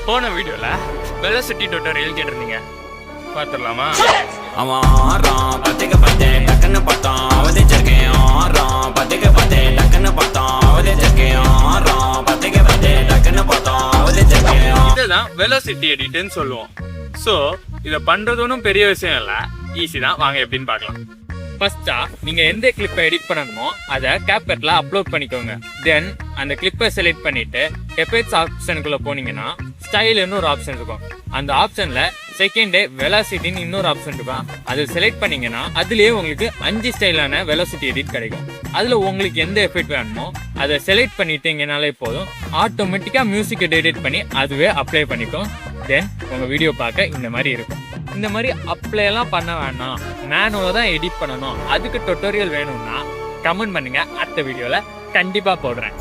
போன வீடியோல velocity tutorial கேட்டிருந்தீங்க, பார்த்துடலாமா? அவன் ஆறான் பத்திக்க பார்த்தேன் டக்குன்னு பார்த்தான் அவதிச்சிருக்கேன். ஆறான் பத்திக்க பார்த்தேன் டக்குன்னு பார்த்தான் அவதிச்சிருக்கேன். ஆறான் பத்திக்க பார்த்தேன் டக்குன்னு பார்த்தான் அவதிச்சிருக்கேன். இதுதான் வெலோசிட்டி எடிட்னு சொல்லுவோம். ஸோ இதை பண்றது ஒன்றும் பெரிய விஷயம் இல்லை, ஈஸி தான். வாங்க எப்படின்னு பார்க்கலாம். ஃபர்ஸ்டா நீங்க எந்த கிளிப்பை எடிட் பண்ணணுமோ அதை கேப்கட்ல அப்லோட் பண்ணிக்கோங்க. தென் அந்த கிளிப்பை செலக்ட் பண்ணிட்டு எஃபெக்ட்ஸ் ஆப்ஷனுக்குள்ள போனீங்கன்னா ஸ்டைல்னு ஒரு ஆப்ஷன் இருக்கும். அந்த ஆப்ஷன்ல செகண்ட் டே வெலாசிட்டின்னு இன்னொரு ஆப்ஷன் இருக்கும். அதை செலக்ட் பண்ணீங்கன்னா அதுலயே உங்களுக்கு 5 ஸ்டைலான வெலாசிட்டி எடிட் கிடைக்கும். அதுல உங்களுக்கு எந்த எஃபெக்ட் வேணுமோ அதை செலக்ட் பண்ணிட்டீங்கனாலே போதும், ஆட்டோமேட்டிக்கா மியூசிக் எடிட் பண்ணி அதுவே அப்ளை பண்ணிக்கும். தென் உங்க வீடியோ பார்க்க இந்த மாதிரி இருக்கும். இந்த மாதிரி அப்ளை எல்லாம் பண்ண வேணாம், மேனுவலா தான் எடிட் பண்ணணும், அதுக்கு டுட்டோரியல் வேணும்னா கமெண்ட் பண்ணுங்க, அடுத்த வீடியோல கண்டிப்பா போடுறேன்.